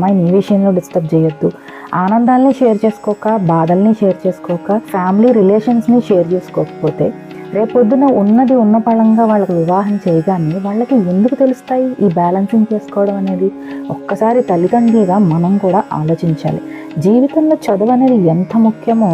అమ్మాయి నీ విషయంలో డిస్టర్బ్ చేయొద్దు. ఆనందాల్ని షేర్ చేసుకోక, బాధల్ని షేర్ చేసుకోక, ఫ్యామిలీ రిలేషన్స్ని షేర్ చేసుకోకపోతే రేపొద్దున ఉన్నది ఉన్న పళంగా వాళ్ళకి వివాహం చేయగానే వాళ్ళకి ఎందుకు తెలుస్తాయి ఈ బ్యాలెన్సింగ్ చేసుకోవడం అనేది? ఒక్కసారి తల్లిదండ్రులుగా మనం కూడా ఆలోచించాలి. జీవితంలో చదువు అనేది ఎంత ముఖ్యమో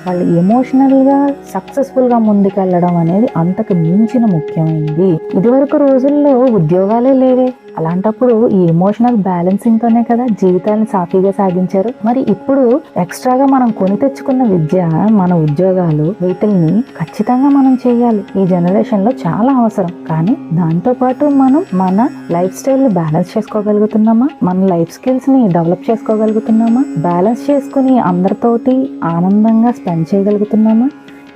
వాళ్ళు ఎమోషనల్గా సక్సెస్ఫుల్గా ముందుకెళ్ళడం అనేది అంతకు మించిన ముఖ్యమైనది. ఇదివరకు రోజుల్లో ఉద్యోగాలే లేవే, అలాంటప్పుడు ఈ ఎమోషనల్ బ్యాలెన్సింగ్తోనే కదా జీవితాన్ని సాఫీగా సాగించారు. మరి ఇప్పుడు ఎక్స్ట్రాగా మనం కొని తెచ్చుకున్న విద్య, మన ఉద్యోగాలు, వీటిల్ని ఖచ్చితంగా మనం చేయాలి. ఈ జనరేషన్లో చాలా అవసరం. కానీ దాంతోపాటు మనం మన లైఫ్ స్టైల్ని బ్యాలెన్స్ చేసుకోగలుగుతున్నామా? మన లైఫ్ స్కిల్స్ని డెవలప్ చేసుకోగలుగుతున్నామా? బ్యాలెన్స్ చేసుకుని అందరితోటి ఆనందంగా స్పెండ్ చేయగలుగుతున్నామా?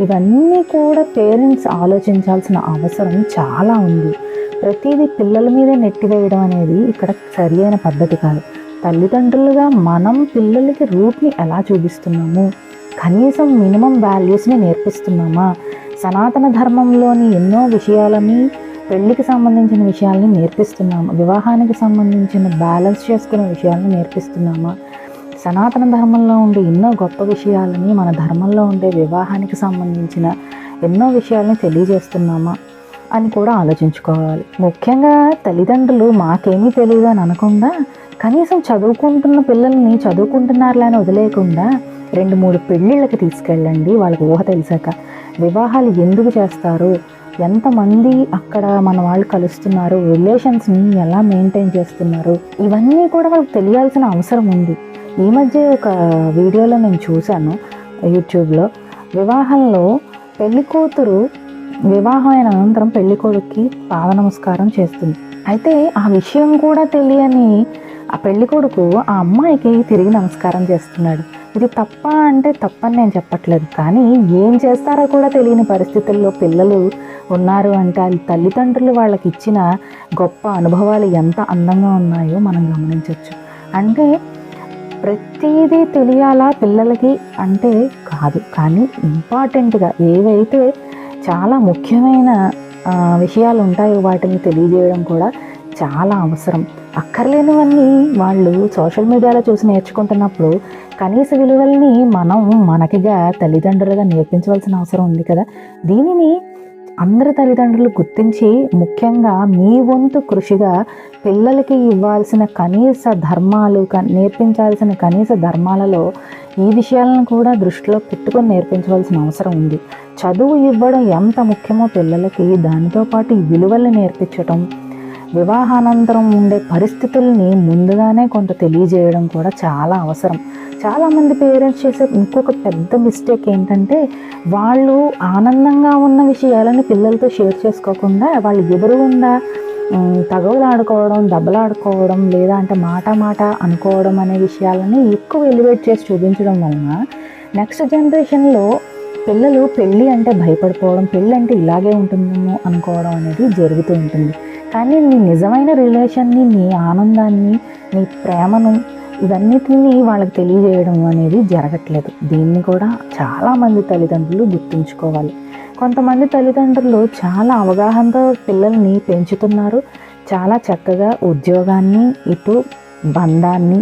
ఇవన్నీ కూడా పేరెంట్స్ ఆలోచించాల్సిన అవసరం చాలా ఉంది. ప్రతిదీ పిల్లల మీదే నెట్టివేయడం అనేది ఇక్కడ సరి అయిన పద్ధతి కాదు. తల్లిదండ్రులుగా మనం పిల్లలకి రూట్ని ఎలా చూపిస్తున్నాము? కనీసం మినిమం వాల్యూస్ని నేర్పిస్తున్నామా? సనాతన ధర్మంలోని ఎన్నో విషయాలని, పెళ్లికి సంబంధించిన విషయాల్ని నేర్పిస్తున్నామా? వివాహానికి సంబంధించిన బ్యాలెన్స్ చేసుకునే విషయాలను నేర్పిస్తున్నామా? సనాతన ధర్మంలో ఉండే ఎన్నో గొప్ప విషయాలని, మన ధర్మంలో ఉండే వివాహానికి సంబంధించిన ఎన్నో విషయాలని తెలియజేస్తున్నామా అని కూడా ఆలోచించుకోవాలి. ముఖ్యంగా తల్లిదండ్రులు మాకేమీ తెలియదు అని అనకుండా, కనీసం చదువుకుంటున్న పిల్లల్ని చదువుకుంటున్నారులే అని వదిలేయకుండా 2-3 పెళ్ళిళ్ళకి తీసుకెళ్ళండి. వాళ్ళకి ఊహ తెలిసాక వివాహాలు ఎందుకు చేస్తారు, ఎంతమంది అక్కడ మన వాళ్ళు కలుస్తున్నారు, రిలేషన్స్ని ఎలా మెయింటైన్ చేస్తున్నారు, ఇవన్నీ కూడా వాళ్ళకి తెలియాల్సిన అవసరం ఉంది. ఈ మధ్య ఒక వీడియోలో నేను చూశాను యూట్యూబ్లో, వివాహంలో పెళ్లి కూతురు వివాహం అయిన అనంతరం పెళ్లి కొడుక్కి పాద నమస్కారం చేస్తుంది. అయితే ఆ విషయం కూడా తెలియని ఆ పెళ్లి కొడుకు ఆ అమ్మాయికి తిరిగి నమస్కారం చేస్తున్నాడు. ఇది తప్ప అంటే తప్పని నేను చెప్పట్లేదు, కానీ ఏం చేస్తారో కూడా తెలియని పరిస్థితుల్లో పిల్లలు ఉన్నారు అంటే అది తల్లిదండ్రులు వాళ్ళకి ఇచ్చిన గొప్ప అనుభవాలు ఎంత అందంగా ఉన్నాయో మనం గమనించవచ్చు. అంటే ప్రతిదీ తెలియాలా పిల్లలకి అంటే కాదు, కానీ ఇంపార్టెంట్గా ఏవైతే చాలా ముఖ్యమైన విషయాలు ఉంటాయో వాటిని తెలియజేయడం కూడా చాలా అవసరం. అక్కర్లేనివన్నీ వాళ్ళు సోషల్ మీడియాలో చూసి నేర్చుకుంటున్నప్పుడు కనీస విలువల్ని మనం మనకిగా తల్లిదండ్రులుగా నేర్పించవలసిన అవసరం ఉంది కదా. దీనిని అందరి తల్లిదండ్రులు గుర్తించి ముఖ్యంగా మీ వంతు కృషిగా పిల్లలకి ఇవ్వాల్సిన కనీస ధర్మాలు, నేర్పించాల్సిన కనీస ధర్మాలలో ఈ విషయాలను కూడా దృష్టిలో పెట్టుకొని నేర్పించవలసిన అవసరం ఉంది. చదువు ఇవ్వడం ఎంత ముఖ్యమో పిల్లలకి, దానితో పాటు ఈ విలువల్ని నేర్పించటం, వివాహానంతరం ఉండే పరిస్థితుల్ని ముందుగానే కొంత తెలియజేయడం కూడా చాలా అవసరం. చాలామంది పేరెంట్స్ చేసే ఇంకొక పెద్ద మిస్టేక్ ఏంటంటే, వాళ్ళు ఆనందంగా ఉన్న విషయాలను పిల్లలతో షేర్ చేసుకోకుండా వాళ్ళు ఎదురుగుండా తగవులాడుకోవడం, దెబ్బలాడుకోవడం, లేదా అంటే మాట అనుకోవడం అనే విషయాలని ఎక్కువ ఎలివేట్ చేసి చూపించడం వలన నెక్స్ట్ జనరేషన్లో పిల్లలు పెళ్ళి అంటే భయపడిపోవడం, పెళ్ళి అంటే ఇలాగే ఉంటుందేమో అనుకోవడం అనేది జరుగుతూ ఉంటుంది. కానీ నీ నిజమైన రిలేషన్ని, నీ ఆనందాన్ని, నీ ప్రేమను, ఇవన్నిటిని వాళ్ళకి తెలియజేయడం అనేది జరగట్లేదు. దీన్ని కూడా చాలామంది తల్లిదండ్రులు గుర్తుంచుకోవాలి. కొంతమంది తల్లిదండ్రులు చాలా అవగాహనతో పిల్లల్ని పెంచుతున్నారు. చాలా చక్కగా ఉద్యోగాన్ని, ఇటు బంధాన్ని,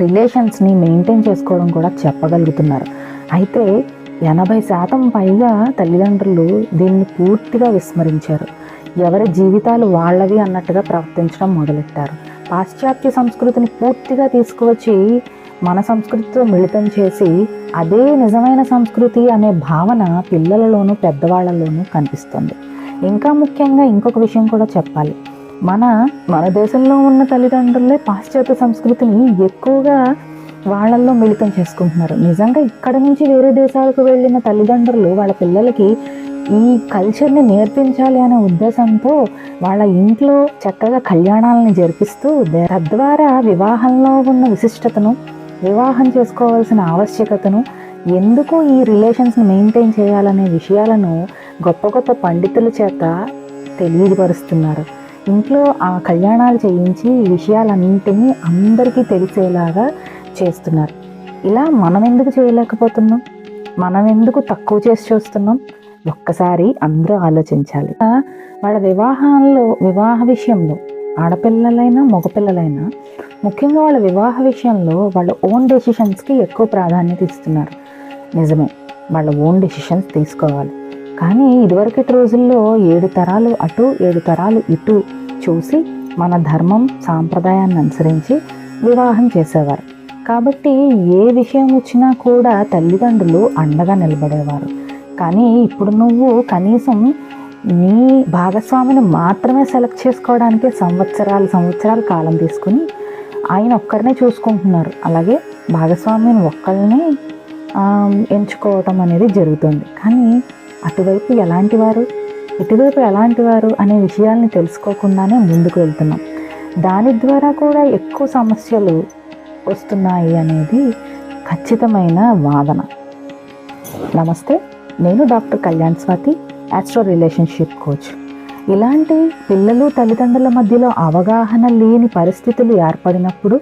రిలేషన్స్ని మెయింటైన్ చేసుకోవడం కూడా చెప్పగలుగుతున్నారు. అయితే 80% పైగా తల్లిదండ్రులు దీన్ని పూర్తిగా విస్మరించారు. ఎవరి జీవితాలు వాళ్ళవి అన్నట్టుగా ప్రవర్తించడం మొదలెట్టారు. పాశ్చాత్య సంస్కృతిని పూర్తిగా తీసుకువచ్చి మన సంస్కృతితో మిళితం చేసి అదే నిజమైన సంస్కృతి అనే భావన పిల్లలలోనూ పెద్దవాళ్ళలోనూ కనిపిస్తుంది. ఇంకా ముఖ్యంగా ఇంకొక విషయం కూడా చెప్పాలి. మన దేశంలో ఉన్న తల్లిదండ్రులే పాశ్చాత్య సంస్కృతిని ఎక్కువగా వాళ్ళల్లో మిళితం చేసుకుంటున్నారు. నిజంగా ఇక్కడ నుంచి వేరే దేశాలకు వెళ్ళిన తల్లిదండ్రులు వాళ్ళ పిల్లలకి ఈ కల్చర్ని నేర్పించాలి అనే ఉద్దేశంతో వాళ్ళ ఇంట్లో చక్కగా కళ్యాణాలను జరిపిస్తూ తద్వారా వివాహంలో ఉన్న విశిష్టతను, వివాహం చేసుకోవాల్సిన ఆవశ్యకతను, ఎందుకు ఈ రిలేషన్స్ని మెయింటైన్ చేయాలనే విషయాలను గొప్ప గొప్ప పండితుల చేత తెలియపరుస్తున్నారు. ఇంట్లో ఆ కళ్యాణాలు చేయించి ఈ విషయాలన్నింటినీ అందరికీ తెలిసేలాగా చేస్తున్నారు. ఇలా మనం ఎందుకు చేయలేకపోతున్నాం? మనం ఎందుకు తక్కువ చేసి చూస్తున్నాం? ఒక్కసారి అందరూ ఆలోచించాలి. వాళ్ళ వివాహ విషయంలో ఆడపిల్లలైనా మగపిల్లలైనా ముఖ్యంగా వాళ్ళ వివాహ విషయంలో వాళ్ళ ఓన్ డెసిషన్స్కి ఎక్కువ ప్రాధాన్యత ఇస్తున్నారు. నిజమే, వాళ్ళ ఓన్ డెసిషన్స్ తీసుకోవాలి. కానీ ఇదివరకటి రోజుల్లో 7 తరాలు అటు 7 తరాలు ఇటు చూసి మన ధర్మం సాంప్రదాయాన్ని అనుసరించి వివాహం చేసేవారు. కాబట్టి ఏ విషయం వచ్చినా కూడా తల్లిదండ్రులు అండగా నిలబడేవారు. కానీ ఇప్పుడు నువ్వు కనీసం నీ భాగస్వామిని మాత్రమే సెలెక్ట్ చేసుకోవడానికి సంవత్సరాలు కాలం తీసుకుని ఆయన ఒక్కరినే చూసుకుంటున్నారు. అలాగే భాగస్వామిని ఒక్కరిని ఎంచుకోవటం అనేది జరుగుతుంది. కానీ అటువైపు ఎలాంటి వారు, ఇటువైపు ఎలాంటి వారు అనే విషయాల్ని తెలుసుకోకుండానే ముందుకు వెళ్తున్నాం. దాని ద్వారా కూడా ఎక్కువ సమస్యలు వస్తున్నాయి అనేది ఖచ్చితమైన వాదన. నమస్తే, నేను doctor Kalyan Swathi, astro relationship coach. ఇలాంటి పిల్లలు తల్లిదండ్రుల మధ్యలో అవగాహన లేని పరిస్థితులు ఏర్పడినప్పుడు,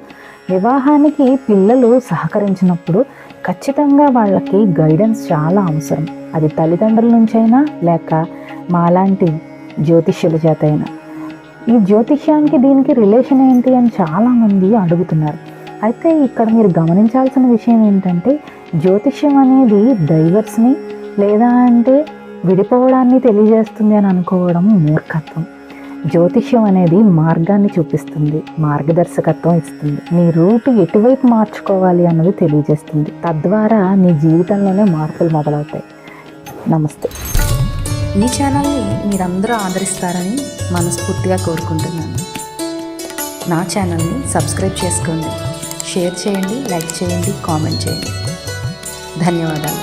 వివాహానికి పిల్లలు సహకరించినప్పుడు ఖచ్చితంగా వాళ్ళకి గైడెన్స్ చాలా అవసరం. అది తల్లిదండ్రుల నుంచైనా లేక మాలాంటి జ్యోతిష్యుల చేత అయినా. ఈ జ్యోతిష్యానికి దీనికి రిలేషన్ ఏంటి అని చాలామంది అడుగుతున్నారు. అయితే ఇక్కడ మీరు గమనించాల్సిన విషయం ఏంటంటే, జ్యోతిష్యం అనేది డైవర్స్ని లేదా అంటే విడిపోవడాన్ని తెలియజేస్తుంది అని అనుకోవడం మూర్ఖత్వం. జ్యోతిష్యం అనేది మార్గాన్ని చూపిస్తుంది, మార్గదర్శకత్వం ఇస్తుంది. నీ రూట్ ఎటువైపు మార్చుకోవాలి అన్నది తెలియజేస్తుంది. తద్వారా నీ జీవితంలోనే మార్పులు మొదలవుతాయి. నమస్తే. ఈ ఛానల్ని మీరందరూ ఆదరిస్తారని మనస్ఫూర్తిగా కోరుకుంటున్నాను. నా ఛానల్ని సబ్స్క్రైబ్ చేసుకోండి, షేర్ చేయండి, లైక్ చేయండి, కామెంట్ చేయండి. ధన్యవాదాలు.